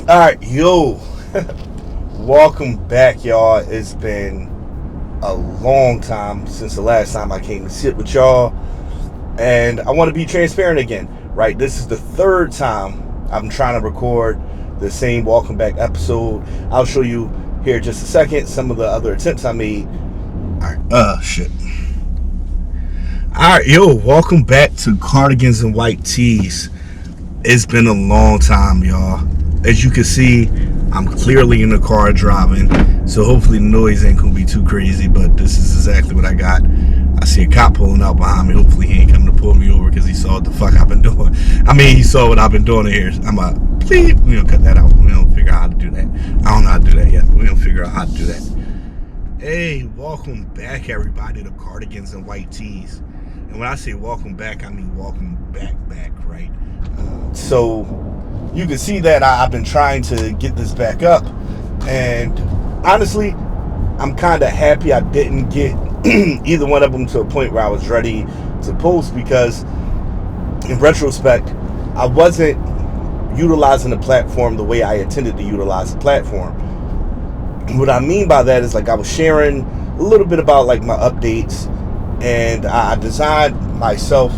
All right, yo, welcome back, y'all. It's been a long time since the last time I came to sit with y'all, and I want to be transparent again, right? This is the third time I'm trying to record the same welcome back episode. I'll show you here in just a second some of the other attempts I made. All right, shit. All right, yo, welcome back to Cardigans and White Tees. It's been a long time, y'all. As you can see, I'm clearly in the car driving, so hopefully the noise ain't gonna be too crazy, but this is exactly what I got. I see a cop pulling out behind me. Hopefully he ain't coming to pull me over because he saw what the fuck I've been doing. I mean, he saw what I've been doing here. I'm a please, we don't cut that out. We don't figure out how to do that. I don't know how to do that yet. We don't figure out how to do that. Hey, welcome back, everybody, to Cardigans and White Tees. And when I say welcome back, I mean welcome back, right? So you can see that I've been trying to get this back up, and honestly, I'm kind of happy I didn't get either one of them to a point where I was ready to post, because in retrospect, I wasn't utilizing the platform the way I intended to utilize the platform. What I mean by that is, like, I was sharing a little bit about like my updates, and I designed myself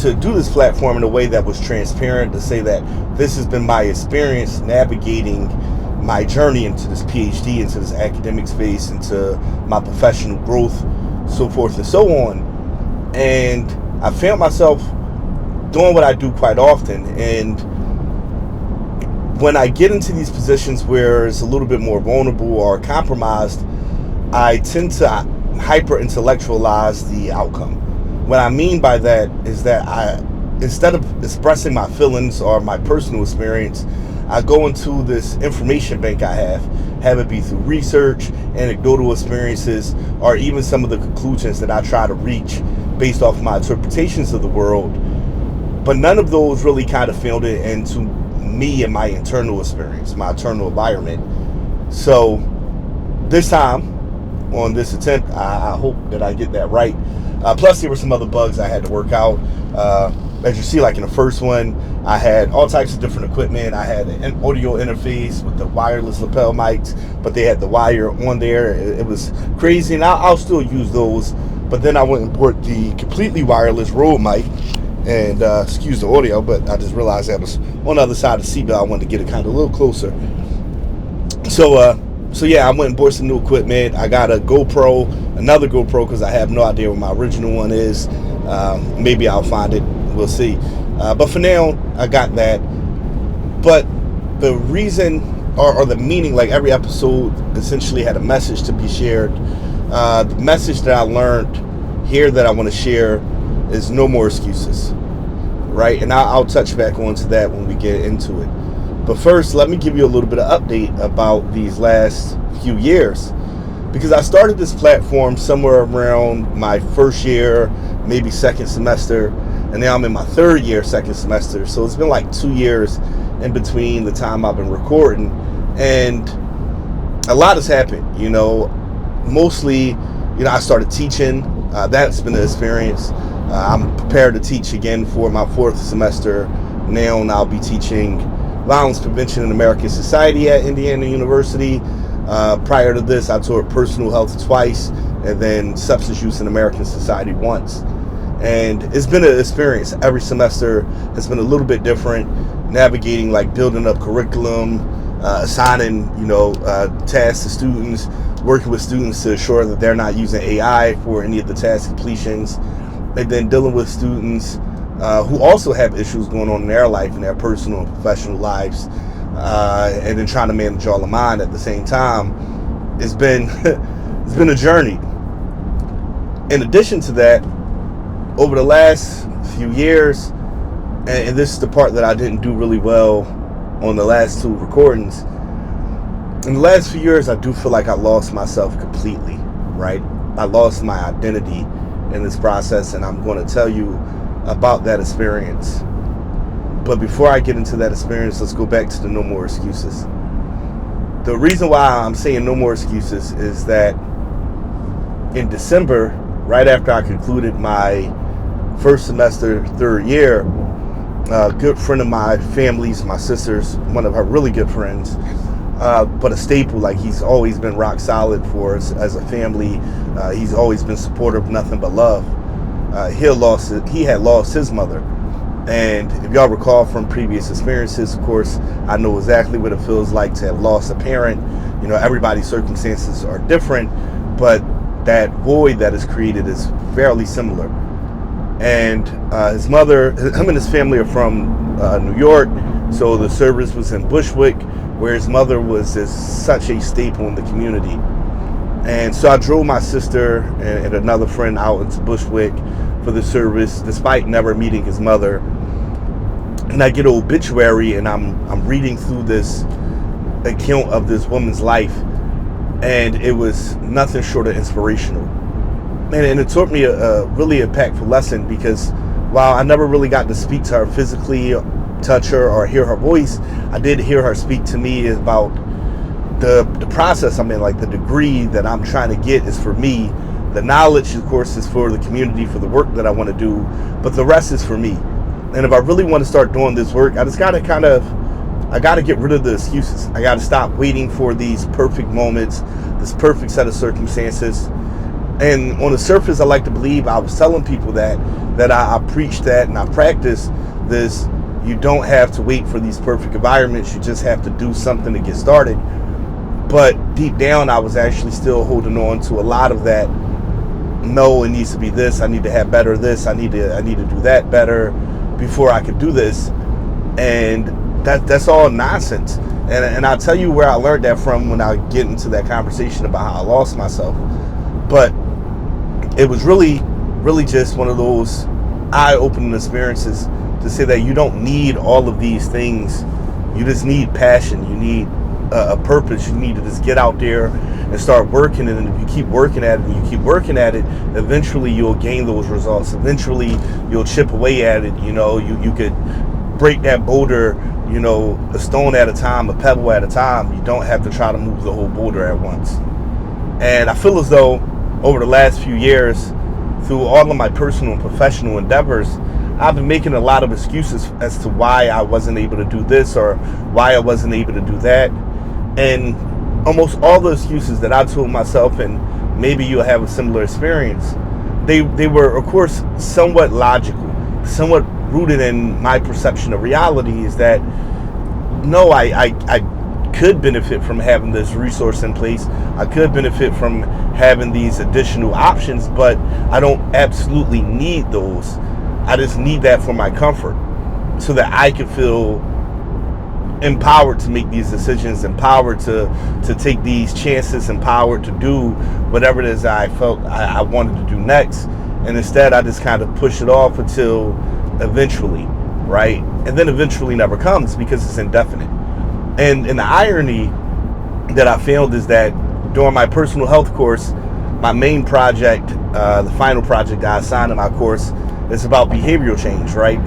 to do this platform in a way that was transparent, to say that this has been my experience navigating my journey into this PhD, into this academic space, into my professional growth, so forth and so on. And I found myself doing what I do quite often. And when I get into these positions where it's a little bit more vulnerable or compromised, I tend to hyper intellectualize the outcome. What I mean by that is that instead of expressing my feelings or my personal experience, I go into this information bank I have it be through research, anecdotal experiences, or even some of the conclusions that I try to reach based off my interpretations of the world. But none of those really kind of filtered into me and my internal experience, my internal environment. So this time, on this attempt, I hope that I get that right. Plus, there were some other bugs I had to work out. As you see, like in the first one, I had all types of different equipment. I had an audio interface with the wireless lapel mics, but they had the wire on there. It was crazy, and I'll still use those. But then I went and bought the completely wireless Rode mic, and excuse the audio, but I just realized that was on the other side of the seatbelt. I wanted to get it kind of a little closer. So yeah, I went and bought some new equipment. I got a GoPro, another GoPro, because I have no idea what my original one is. Maybe I'll find it. We'll see. But for now, I got that. But the reason or the meaning, like every episode essentially had a message to be shared. The message that I learned here that I want to share is no more excuses, right? And I'll touch back onto that when we get into it. But first, let me give you a little bit of update about these last few years, because I started this platform somewhere around my first year, maybe second semester, and now I'm in my third year, second semester. So it's been like 2 years in between the time I've been recording, and a lot has happened. Mostly, I started teaching. That's been an experience. I'm prepared to teach again for my fourth semester now, and I'll be teaching Violence Prevention in American Society at Indiana University. Prior to this, I taught personal health twice, and then substance use in American Society once. And it's been an experience. Every semester has been a little bit different, navigating, like, building up curriculum, assigning, tasks to students, working with students to ensure that they're not using AI for any of the task completions, and then dealing with students who also have issues going on in their life, in their personal and professional lives, and then trying to manage all of mine at the same time. It's been it's been a journey. In addition to that, over the last few years, and this is the part that I didn't do really well on the last two recordings, in the last few years, I do feel like I lost myself completely, right? I lost my identity in this process, and I'm going to tell you about that experience. But before I get into that experience, let's go back to the no more excuses. The reason why I'm saying no more excuses is that in December, right after I concluded my first semester, third year, A good friend of my family's, my sister's, one of her really good friends, but a staple. Like, he's always been rock solid for us as a family. He's always been supportive, nothing but love. He had lost his mother, and if y'all recall from previous experiences, of course, I know exactly what it feels like to have lost a parent. You know, everybody's circumstances are different, but that void that is created is fairly similar. And his mother, him and his family are from New York, so the service was in Bushwick, where his mother was such a staple in the community. And so I drove my sister and another friend out into Bushwick for the service, despite never meeting his mother. And I get an obituary, and I'm reading through this account of this woman's life, and it was nothing short of inspirational. And it taught me a really impactful lesson, because while I never really got to speak to her physically, touch her, or hear her voice, I did hear her speak to me about the process I'm in. Like, the degree that I'm trying to get is for me. The knowledge, of course, is for the community, for the work that I want to do, but the rest is for me. And if I really want to start doing this work, I just got to I got to get rid of the excuses. I got to stop waiting for these perfect moments, this perfect set of circumstances. And on the surface, I like to believe I was telling people that I preach that and I practice this. You don't have to wait for these perfect environments. You just have to do something to get started. But deep down, I was actually still holding on to a lot of that. No, it needs to be this. I need to have better this. I need to do that better before I could do this. And that's all nonsense. And I'll tell you where I learned that from when I get into that conversation about how I lost myself. But it was really, really just one of those eye-opening experiences to say that you don't need all of these things. You just need passion. You need a purpose. You need to just get out there and start working. And if you keep working at it and you keep working at it, eventually you'll gain those results. Eventually you'll chip away at it. You know, you could break that boulder, you know, a stone at a time, a pebble at a time. You don't have to try to move the whole boulder at once. And I feel as though over the last few years, through all of my personal and professional endeavors, I've been making a lot of excuses as to why I wasn't able to do this or why I wasn't able to do that. And almost all the excuses that I told myself, and maybe you'll have a similar experience, they were, of course, somewhat logical, somewhat rooted in my perception of reality, is that, no, I could benefit from having this resource in place. I could benefit from having these additional options, but I don't absolutely need those. I just need that for my comfort, so that I can feel empowered to make these decisions, empowered to take these chances, empowered to do whatever it is I felt I wanted to do next. And instead, I just kind of push it off until eventually, right? And then eventually never comes, because it's indefinite. And the irony that I found is that during my personal health course, my main project, the final project I assigned in my course, is about behavioral change, right?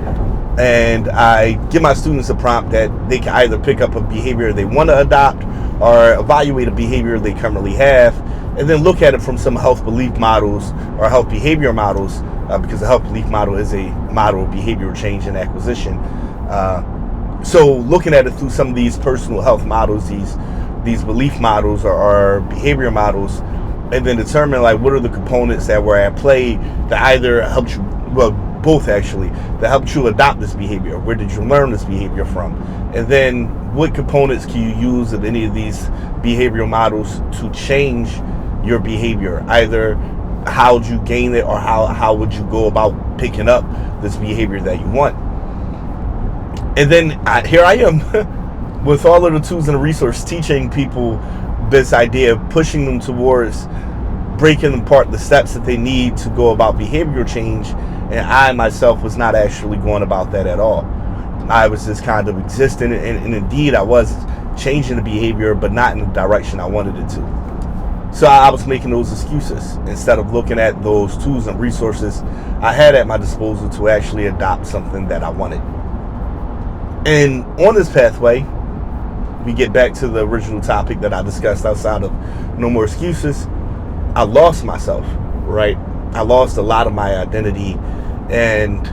And I give my students a prompt that they can either pick up a behavior they want to adopt or evaluate a behavior they currently have, and then look at it from some health belief models or health behavior models, because the health belief model is a model of behavioral change and acquisition. So looking at it through some of these personal health models, these belief models or behavior models, and then determine, like, what are the components that were at play that either helped you, well, both actually, that helped you adopt this behavior. Where did you learn this behavior from? And then what components can you use of any of these behavioral models to change your behavior? Either how would you gain it, or how would you go about picking up this behavior that you want? And then here I am with all of the tools and the resources, teaching people this idea, pushing them towards breaking apart the steps that they need to go about behavioral change. And I myself was not actually going about that at all. I was just kind of existing, and indeed I was changing the behavior, but not in the direction I wanted it to. So I was making those excuses instead of looking at those tools and resources I had at my disposal to actually adopt something that I wanted. And on this pathway, we get back to the original topic that I discussed outside of No More Excuses. I lost myself, right? I lost a lot of my identity, and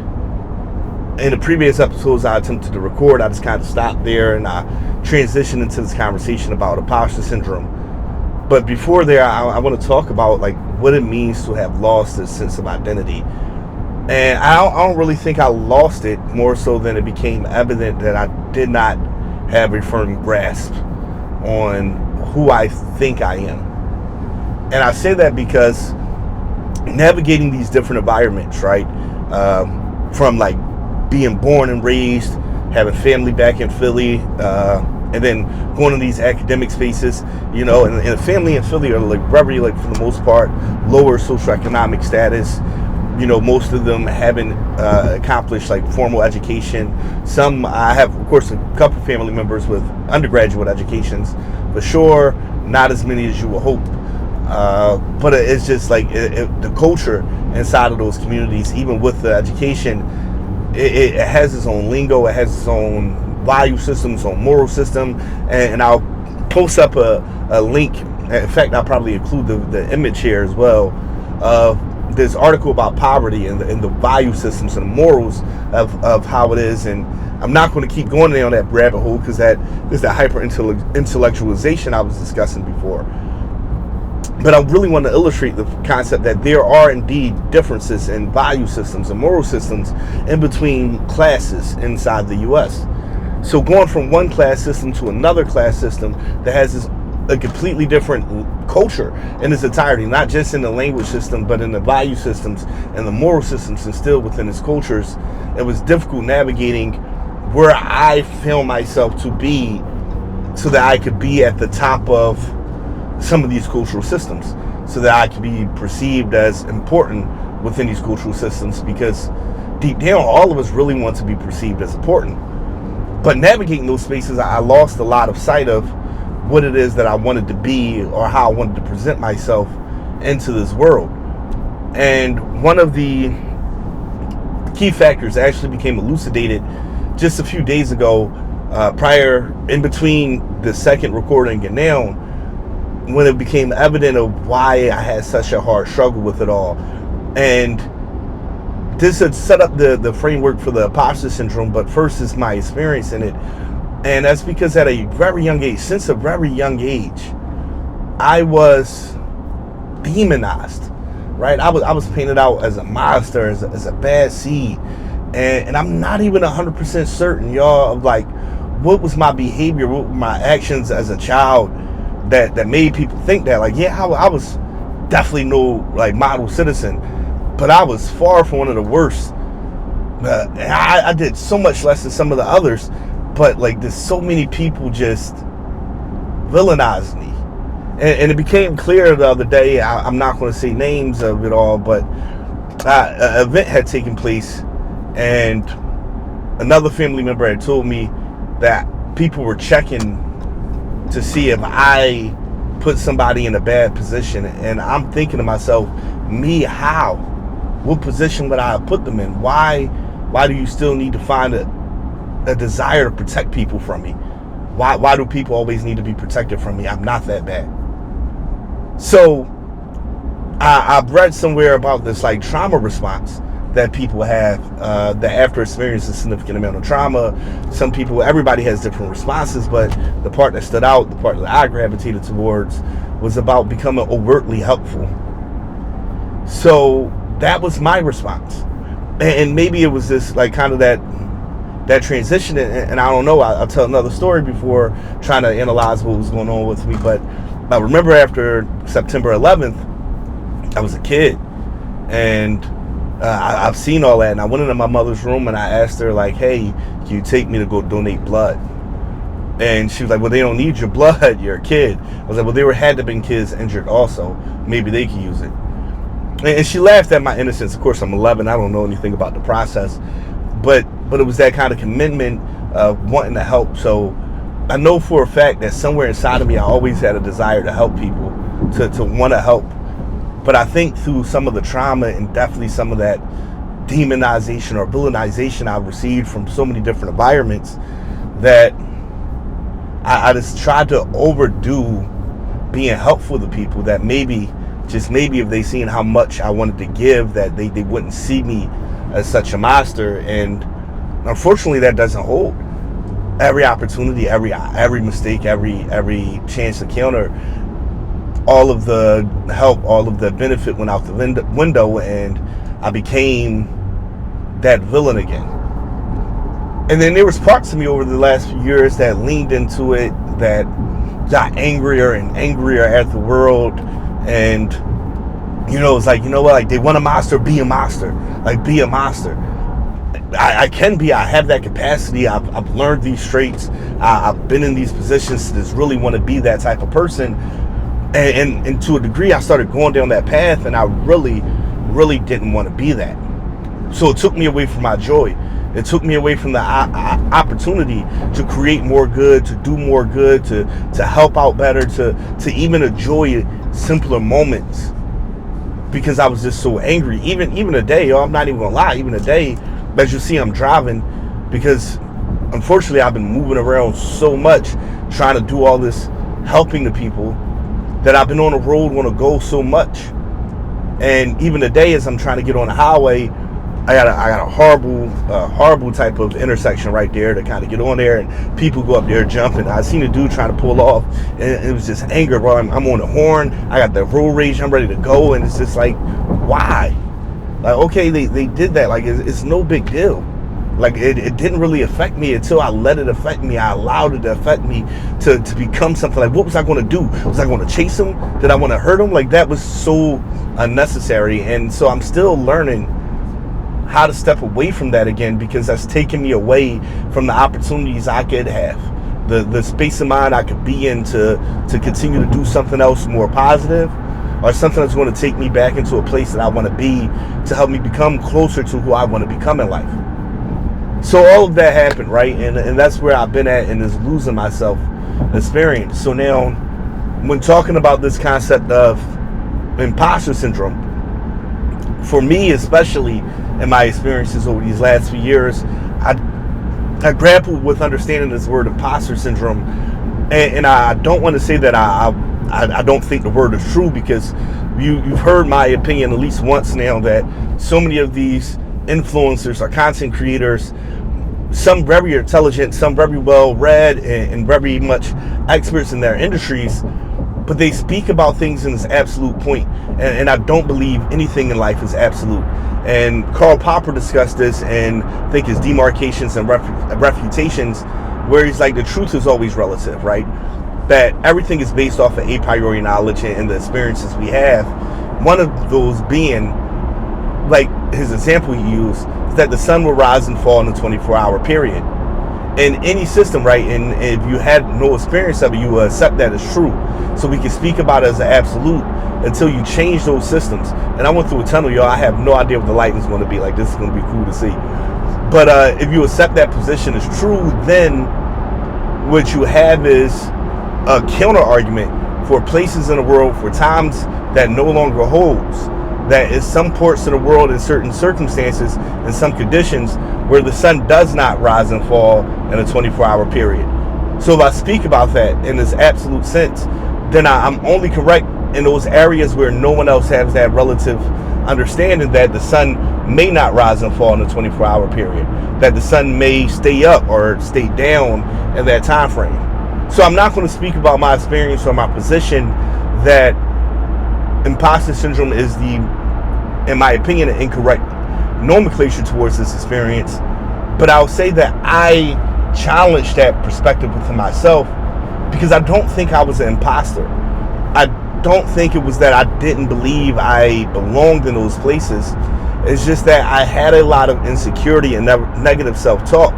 in the previous episodes I attempted to record, I just kind of stopped there and I transitioned into this conversation about imposter syndrome. But before there, I want to talk about like what it means to have lost this sense of identity. And I don't really think I lost it, more so than it became evident that I did not have a firm grasp on who I think I am. And I say that because navigating these different environments, right, from like being born and raised, having family back in Philly, and then going to these academic spaces, you know, and the family in Philly are like very, like for the most part, lower socioeconomic status. You know, most of them haven't accomplished like formal education. Some, I have, of course, a couple family members with undergraduate educations, for sure, not as many as you would hope. But it's just like the culture inside of those communities, even with the education, it has its own lingo, it has its own value system, its own moral system, and I'll post up a link. In fact, I'll probably include the image here as well of this article about poverty and the value systems and the morals of how it is. And I'm not going to keep going down that rabbit hole because that is the hyper intellectualization I was discussing before. But I really want to illustrate the concept that there are indeed differences in value systems and moral systems in between classes inside the U.S. So going from one class system to another class system that has a completely different culture in its entirety, not just in the language system, but in the value systems and the moral systems instilled within its cultures, it was difficult navigating where I found myself to be so that I could be at the top of some of these cultural systems, so that I could be perceived as important within these cultural systems, because deep down, all of us really want to be perceived as important. But navigating those spaces, I lost a lot of sight of what it is that I wanted to be or how I wanted to present myself into this world. And one of the key factors actually became elucidated just a few days ago, in between the second recording and now, when it became evident of why I had such a hard struggle with it all. And this had set up the framework for the imposter syndrome, but first is my experience in it. And that's because at a very young age, since a very young age, I was demonized, right? I was painted out as a monster, as a bad seed. And I'm not even 100% certain, y'all, of like, what was my behavior, what were my actions as a child that made people think that. Like, yeah, I was definitely no like model citizen, but I was far from one of the worst. I did so much less than some of the others, but like there's so many people just villainized me. And it became clear the other day, I'm not going to say names of it all, but an event had taken place and another family member had told me that people were checking to see if I put somebody in a bad position. And I'm thinking to myself, me, how? What position would I have put them in? Why do you still need to find a desire to protect people from me? Why do people always need to be protected from me? I'm not that bad. So I've read somewhere about this like trauma response that people have, that after experiencing a significant amount of trauma, everybody has different responses, but the part that stood out, the part that I gravitated towards, was about becoming overtly helpful. So that was my response. And maybe it was this like kind of that transition, and I don't know, I'll tell another story before trying to analyze what was going on with me. But I remember after September 11th, I was a kid, and I've seen all that, and I went into my mother's room and I asked her like, hey, can you take me to go donate blood? And she was like, well, they don't need your blood, you're a kid. I was like, well, there had to have been kids injured also, maybe they could use it. And she laughed at my innocence. Of course, I'm 11, I don't know anything about the process, but it was that kind of commitment of wanting to help. So I know for a fact that somewhere inside of me, I always had a desire to help people, to want to help. But I think through some of the trauma and definitely some of that demonization or villainization I've received from so many different environments, that I just tried to overdo being helpful to people, that maybe, just maybe, if they seen how much I wanted to give, that they wouldn't see me as such a monster. And unfortunately, that doesn't hold. Every opportunity, every mistake, every chance encounter, all of the help, all of the benefit went out the window, and I became that villain again. And then there was parts of me over the last few years that leaned into it, that got angrier and angrier at the world. And, it's like, like they want a monster, be a monster. Like, be a monster. I can be. I have that capacity. I've learned these traits. I've been in these positions to just really want to be that type of person. And to a degree, I started going down that path, and I really, really didn't want to be that. So it took me away from my joy. It took me away from the opportunity to create more good, to do more good, to help out better, to even enjoy simpler moments, because I was just so angry. Even today, I'm not even gonna lie, even today, as you see, I'm driving because unfortunately I've been moving around so much, trying to do all this, helping the people, that I've been on the road, want to go so much. And even today, as I'm trying to get on the highway, I got a horrible type of intersection right there to kind of get on there, and people go up there jumping. I seen a dude trying to pull off, and it was just anger, bro. I'm on the horn. I got the road rage. I'm ready to go, and it's just like, why? Like, okay, they did that. Like, it's no big deal. Like, it didn't really affect me until I let it affect me. I allowed it to affect me to become something. Like, what was I going to do? Was I going to chase him? Did I want to hurt him? Like, that was so unnecessary. And so I'm still learning how to step away from that again, because that's taking me away from the opportunities I could have, the space of mind I could be in to continue to do something else more positive, or something that's going to take me back into a place that I want to be, to help me become closer to who I want to become in life. So all of that happened, right? And that's where I've been at in this losing myself experience. So now, when talking about this concept of imposter syndrome, for me especially, in my experiences over these last few years, I grappled with understanding this word imposter syndrome, and I don't want to say that I don't think the word is true, because you've heard my opinion at least once now that so many of these influencers are content creators, some very intelligent, some very well read, and very much experts in their industries, but they speak about things in this absolute point, and I don't believe anything in life is absolute. And Karl Popper discussed this in, I think, his Demarcations and Refutations, where he's like, the truth is always relative, right? That everything is based off of a priori knowledge and the experiences we have. One of those being, like his example he used, is that the sun will rise and fall in a 24-hour period. In any system, right? And if you had no experience of it, you will accept that as true. So we can speak about it as an absolute until you change those systems. And I went through a tunnel, y'all. I have no idea what the lighting is going to be like. This is going to be cool to see. But if you accept that position as true, then what you have is a counter argument for places in the world, for times that no longer holds. That is some parts of the world, in certain circumstances, in some conditions, where the sun does not rise and fall in a 24-hour period. So if I speak about that in this absolute sense, then I'm only correct in those areas where no one else has that relative understanding that the sun may not rise and fall in a 24-hour period, that the sun may stay up or stay down in that time frame. So I'm not going to speak about my experience or my position that imposter syndrome is in my opinion, an incorrect nomenclature towards this experience. But I'll say that I challenged that perspective within myself, because I don't think I was an imposter. I don't think it was that I didn't believe I belonged in those places. It's just that I had a lot of insecurity and negative self-talk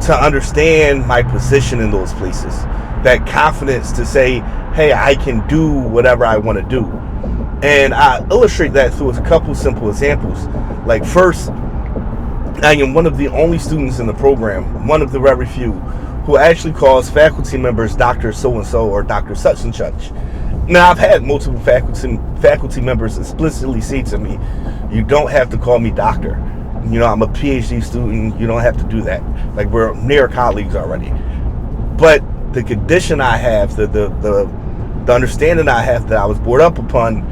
to understand my position in those places. That confidence to say, hey, I can do whatever I want to do. And I illustrate that through a couple simple examples. Like, first, I am one of the only students in the program, one of the very few, who actually calls faculty members Dr. So-and-so or Dr. such and such. Now, I've had multiple faculty members explicitly say to me, you don't have to call me doctor. You know, I'm a PhD student. You don't have to do that. Like, we're near colleagues already. But the condition I have, the understanding I have that I was brought up upon,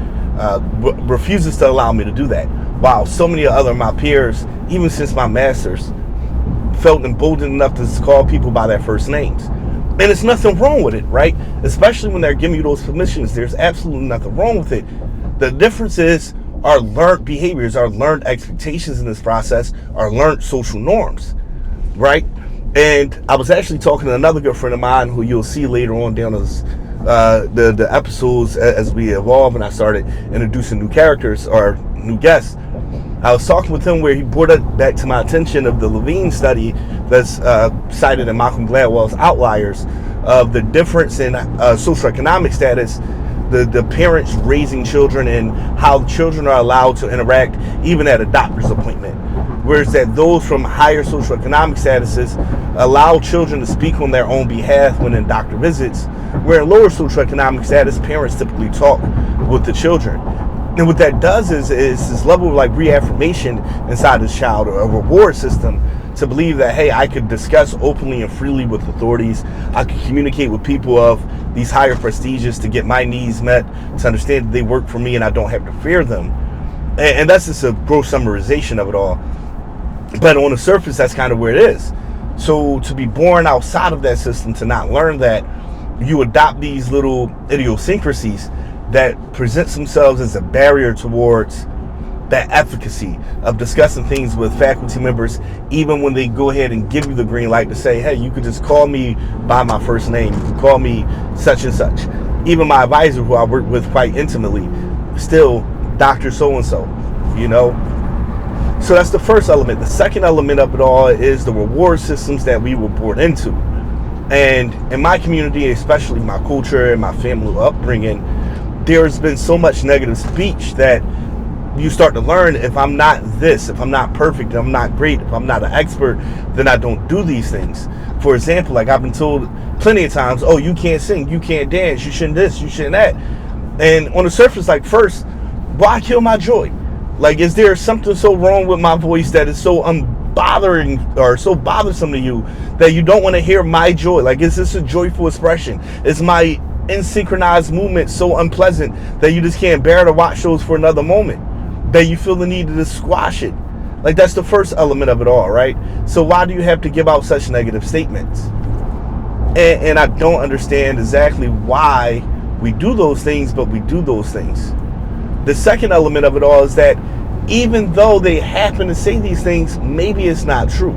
refuses to allow me to do that. While so many other of my peers, even since my master's, felt emboldened enough to call people by their first names. And there's nothing wrong with it, right? Especially when they're giving you those permissions. There's absolutely nothing wrong with it. The difference is our learned behaviors, our learned expectations in this process, our learned social norms, right? And I was actually talking to another good friend of mine who you'll see later on down the episodes as we evolve and I started introducing new characters or new guests. I was talking with him where he brought it back to my attention of the Levine study that's cited in Malcolm Gladwell's Outliers of the difference in socioeconomic status, the parents raising children and how children are allowed to interact even at a doctor's appointment. Whereas that those from higher socioeconomic statuses allow children to speak on their own behalf when in doctor visits, where in lower socioeconomic status, parents typically talk with the children. And what that does is this level of like reaffirmation inside this child, or a reward system to believe that, hey, I could discuss openly and freely with authorities. I could communicate with people of these higher prestiges to get my needs met, to understand that they work for me and I don't have to fear them. And that's just a gross summarization of it all. But on the surface, that's kind of where it is. So to be born outside of that system, to not learn that, you adopt these little idiosyncrasies that presents themselves as a barrier towards that efficacy of discussing things with faculty members, even when they go ahead and give you the green light to say, hey, you could just call me by my first name, you can call me such and such. Even my advisor, who I work with quite intimately, still Dr. So-and-so, you know? So that's the first element. The second element of it all is the reward systems that we were born into. And in my community, especially my culture and my family upbringing, there's been so much negative speech that you start to learn, if I'm not this, if I'm not perfect, if I'm not great, if I'm not an expert, then I don't do these things. For example, like I've been told plenty of times, oh, you can't sing, you can't dance, you shouldn't this, you shouldn't that. And on the surface, like first, why kill my joy? Like, is there something so wrong with my voice that is so unbothering or so bothersome to you that you don't want to hear my joy? Like, is this a joyful expression? Is my insynchronized movement so unpleasant that you just can't bear to watch those for another moment? That you feel the need to just squash it? Like, that's the first element of it all, right? So why do you have to give out such negative statements? And I don't understand exactly why we do those things, but we do those things. The second element of it all is that even though they happen to say these things, maybe it's not true.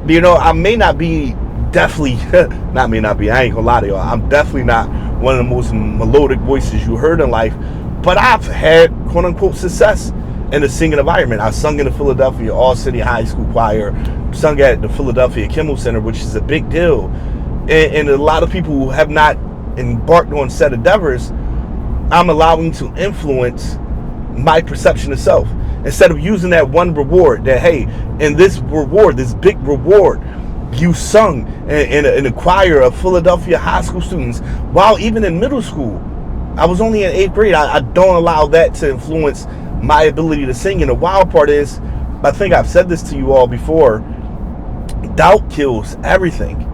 You know, I may not be definitely, I ain't gonna lie to y'all, I'm definitely not one of the most melodic voices you heard in life, but I've had quote unquote success in the singing environment. I sung in the Philadelphia All-City High School Choir, sung at the Philadelphia Kimmel Center, which is a big deal. And a lot of people who have not embarked on said endeavors, I'm allowing to influence my perception of self. Instead of using that one reward, that, hey, in this reward, this big reward, you sung in a choir of Philadelphia high school students, while even in middle school, I was only in 8th grade. I don't allow that to influence my ability to sing. And the wild part is, I think I've said this to you all before, doubt kills everything.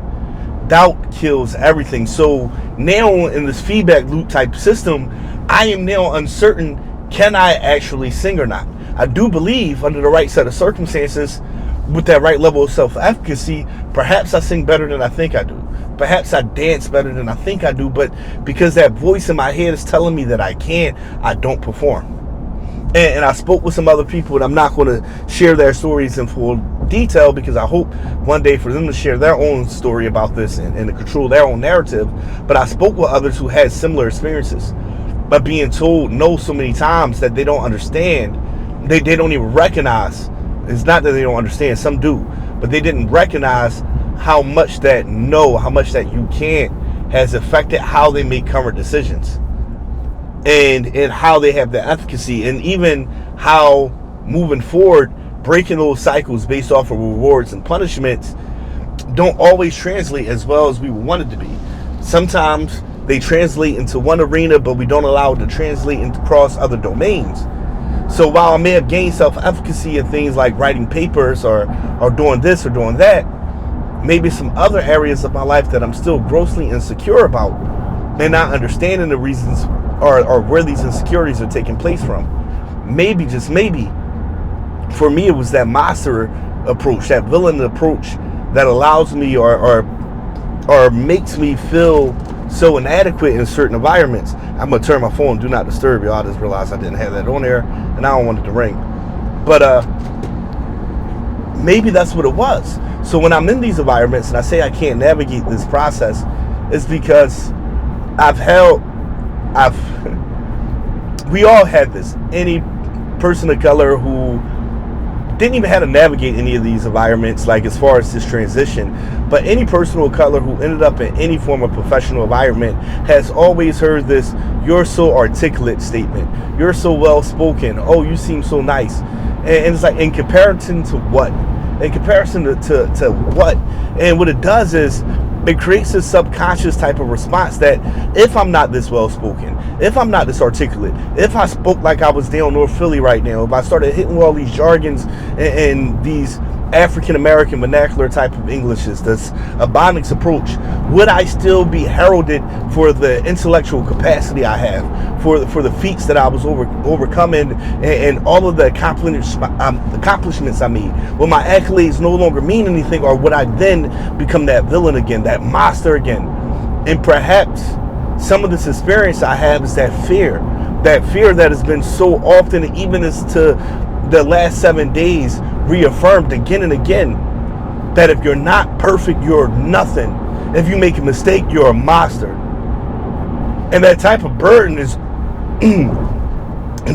Doubt kills everything. So now in this feedback loop type system, I am now uncertain, can I actually sing or not? I do believe under the right set of circumstances, with that right level of self-efficacy, perhaps I sing better than I think I do. Perhaps I dance better than I think I do, but because that voice in my head is telling me that I can't, I don't perform. And I spoke with some other people, and I'm not going to share their stories in full detail because I hope one day for them to share their own story about this and to control their own narrative. But I spoke with others who had similar experiences, but being told no so many times that they don't understand, they don't even recognize. It's not that they don't understand, some do, but they didn't recognize how much that no, how much that you can't has affected how they make current decisions. And how they have the efficacy, and even how moving forward, breaking those cycles based off of rewards and punishments don't always translate as well as we want it to be. Sometimes they translate into one arena, but we don't allow it to translate across other domains. So while I may have gained self-efficacy in things like writing papers or doing this or doing that, maybe some other areas of my life that I'm still grossly insecure about and not understanding the reasons or where these insecurities are taking place from. Maybe, just maybe, for me it was that monster approach, that villain approach that allows me or makes me feel so inadequate in certain environments. I'm gonna turn my phone do not disturb, y'all. I just realized I didn't have that on there and I don't want it to ring. But maybe that's what it was. So when I'm in these environments and I say I can't navigate this process, it's because we all had this. Any person of color who didn't even have to navigate any of these environments, like as far as this transition, but any person of color who ended up in any form of professional environment has always heard this, "You're so articulate" statement. "You're so well spoken. Oh, you seem so nice." And it's like, in comparison to what? In comparison to what? And what it does is it creates a subconscious type of response that if I'm not this well spoken, if I'm not this articulate, if I spoke like I was down North Philly right now, if I started hitting all these jargons and these African American vernacular type of Englishes, this Ebonics approach, would I still be heralded for the intellectual capacity I have, for the feats that I was overcoming, and all of the accomplishments I made? Will my accolades no longer mean anything, or would I then become that villain again, that monster again? And perhaps some of this experience I have is that fear that has been so often, even as to the last 7 days, reaffirmed again and again, that if you're not perfect, you're nothing. If you make a mistake, you're a monster. And that type of burden is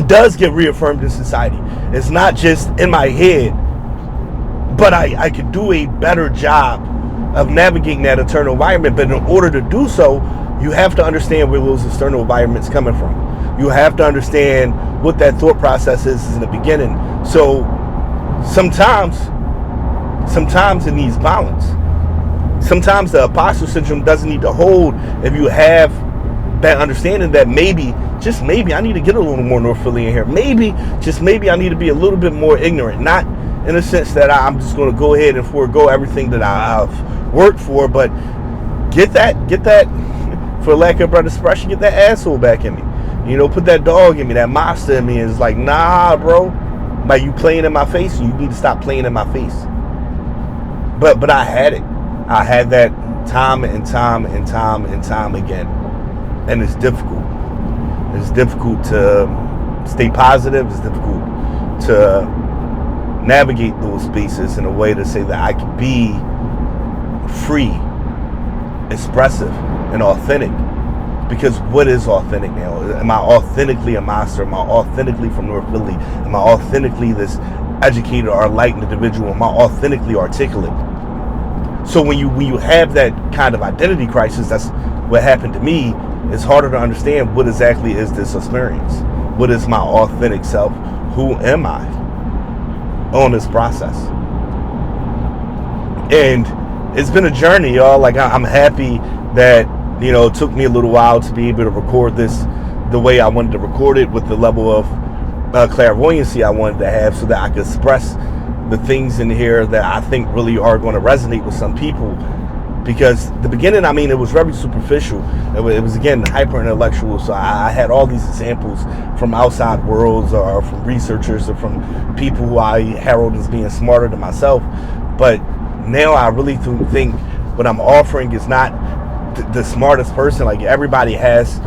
does get reaffirmed in society. It's not just in my head, but I could do a better job of navigating that internal environment. But in order to do so, you have to understand where those external environments coming from. You have to understand what that thought process is in the beginning. So sometimes it needs balance. Sometimes the imposter syndrome doesn't need to hold if you have that understanding that maybe, just maybe, I need to get a little more North Philly in here. Maybe, just maybe, I need to be a little bit more ignorant. Not in the sense that I'm just going to go ahead and forego everything that I've worked for, but get that, for lack of a better expression, get that asshole back in me. You know, put that dog in me, that monster in me. And it's like, nah, bro. Like, you playing in my face, you need to stop playing in my face. But I had it. I had that time and time again. And it's difficult. It's difficult to stay positive. It's difficult to navigate those spaces in a way to say that I can be free, expressive, and authentic. Because what is authentic now? Am I authentically a monster? Am I authentically from North Philly? Am I authentically this educated or enlightened individual? Am I authentically articulate? So when you have that kind of identity crisis, that's what happened to me. It's harder to understand what exactly is this experience. What is my authentic self? Who am I on this process? And it's been a journey, y'all. Like, I'm happy that, you know, it took me a little while to be able to record this the way I wanted to record it, with the level of clairvoyancy I wanted to have, so that I could express the things in here that I think really are going to resonate with some people. Because the beginning, I mean, it was very superficial. It was again, hyper intellectual. So I had all these examples from outside worlds, or from researchers, or from people who I herald as being smarter than myself. But now I really think what I'm offering is not the smartest person. Like, everybody has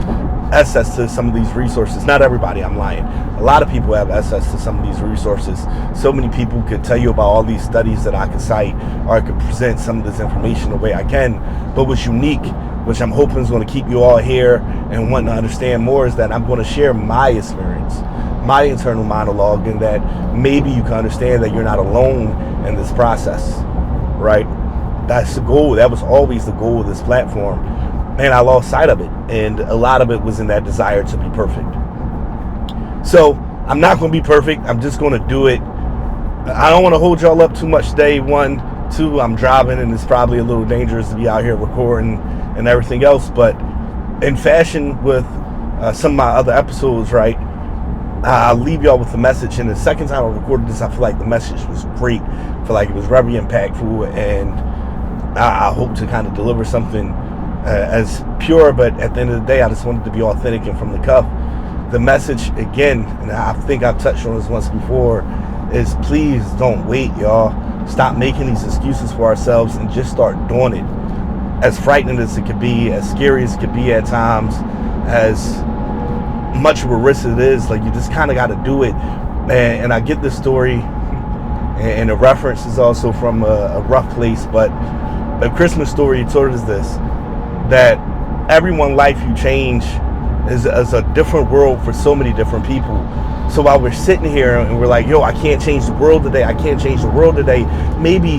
access to some of these resources. Not everybody, I'm lying. A lot of people have access to some of these resources. So many people could tell you about all these studies that I could cite, or I could present some of this information the way I can. But what's unique, which I'm hoping is going to keep you all here and wanting to understand more, is that I'm going to share my experience, my internal monologue, and that maybe you can understand that you're not alone in this process, right? That's the goal. That was always the goal of this platform. And I lost sight of it. And a lot of it was in that desire to be perfect. So I'm not going to be perfect. I'm just going to do it. I don't want to hold y'all up too much today. 1, 2, I'm driving, and it's probably a little dangerous to be out here recording and everything else. But in fashion with some of my other episodes, right, I'll leave y'all with a message. And the second time I recorded this, I feel like the message was great. I feel like it was very impactful, and I hope to kind of deliver something as pure. But at the end of the day, I just wanted to be authentic and from the cuff. The message, again, and I think I've touched on this once before, is please don't wait, y'all. stop making these excuses for ourselves and just start doing it. As frightening as it could be, as scary as it could be at times, as much of a risk it is, like, you just kind of got to do it. And I get this story, and the reference is also from a rough place, but a Christmas story told us this, that every one life you change is a different world for so many different people. So while we're sitting here and we're like, yo, I can't change the world today, I can't change the world today, maybe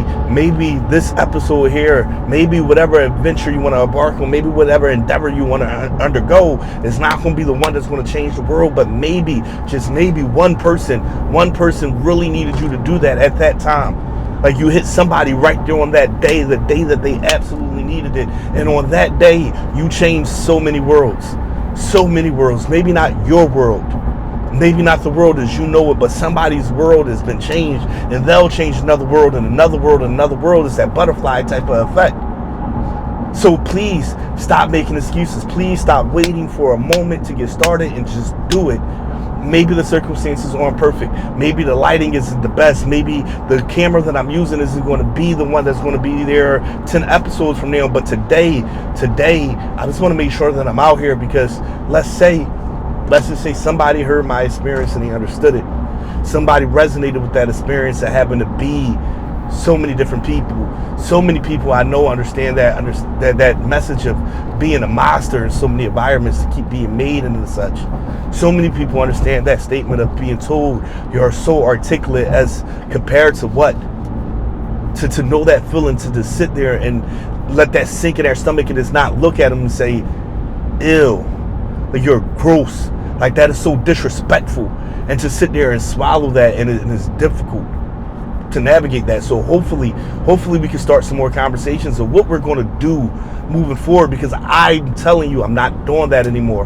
this episode here, maybe whatever adventure you want to embark on, maybe whatever endeavor you want to undergo is not going to be the one that's going to change the world, but maybe, just maybe, one person really needed you to do that at that time. Like, you hit somebody right there on that day, the day that they absolutely needed it. And on that day, you changed so many worlds. So many worlds. Maybe not your world. Maybe not the world as you know it, but somebody's world has been changed. And they'll change another world and another world and another world. It's that butterfly type of effect. So please stop making excuses. Please stop waiting for a moment to get started and just do it. Maybe the circumstances aren't perfect. Maybe the lighting isn't the best. Maybe the camera that I'm using isn't going to be the one that's going to be there 10 episodes from now. But today, I just want to make sure that I'm out here because let's just say somebody heard my experience and they understood it. Somebody resonated with that experience that happened to be so many different people. So many people I know understand that message of being a monster in so many environments to keep being made and such. So many people understand that statement of being told you're so articulate as compared to what? To know that feeling, to just sit there and let that sink in their stomach and just not look at them and say, ew, like, you're gross. Like, that is so disrespectful. And to sit there and swallow that, and it's difficult to navigate that. So hopefully we can start some more conversations of what we're going to do moving forward, because I'm telling you, I'm not doing that anymore.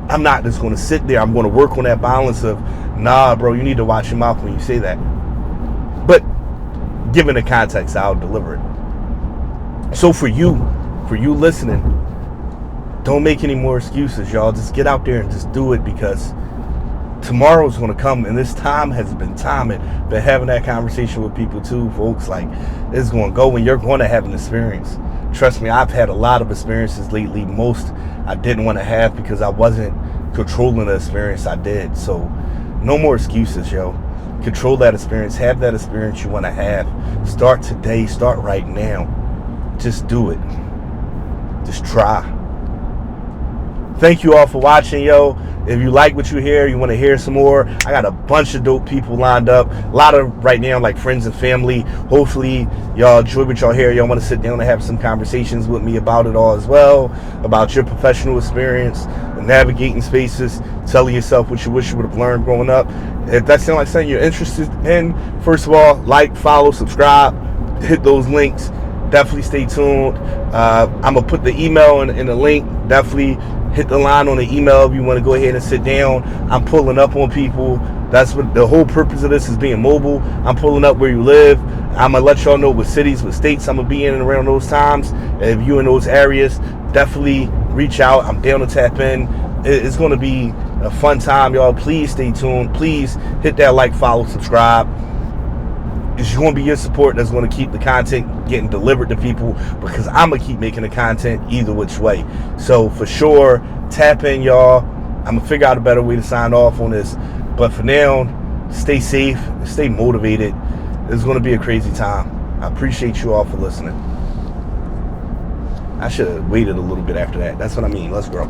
I'm not just going to sit there. I'm going to work on that balance of, nah, bro, you need to watch your mouth when you say that. But given the context, I'll deliver it. So for you listening, don't make any more excuses, y'all. Just get out there and just do it, because tomorrow's going to come, and this time has been timing. Been having that conversation with people too, folks. Like, it's going to go, and you're going to have an experience. Trust me, I've had a lot of experiences lately. Most I didn't want to have because I wasn't controlling the experience I did. So no more excuses, yo. Control that experience. Have that experience you want to have. Start today. Start right now. Just do it. Just try. Thank you all for watching, yo. If you like what you hear, you want to hear some more, I got a bunch of dope people lined up. A lot of, right now, like, friends and family. Hopefully, y'all enjoy what y'all hear. Y'all want to sit down and have some conversations with me about it all as well, about your professional experience, navigating spaces, telling yourself what you wish you would have learned growing up. If that sounds like something you're interested in, first of all, like, follow, subscribe, hit those links. Definitely stay tuned. I'm going to put the email in the link. Definitely hit the line on the email if you want to go ahead and sit down. I'm pulling up on people. That's what the whole purpose of this is, being mobile. I'm pulling up where you live. I'm going to let y'all know what cities, what states I'm going to be in and around those times. If you're in those areas, definitely reach out. I'm down to tap in. It's going to be a fun time, y'all. Please stay tuned. Please hit that like, follow, subscribe. It's going to be your support that's going to keep the content getting delivered to people, because I'm going to keep making the content either which way. So for sure, tap in, y'all. I'm going to figure out a better way to sign off on this. But for now, stay safe, stay motivated. It's going to be a crazy time. I appreciate you all for listening. I should have waited a little bit after that. That's what I mean. Let's grow.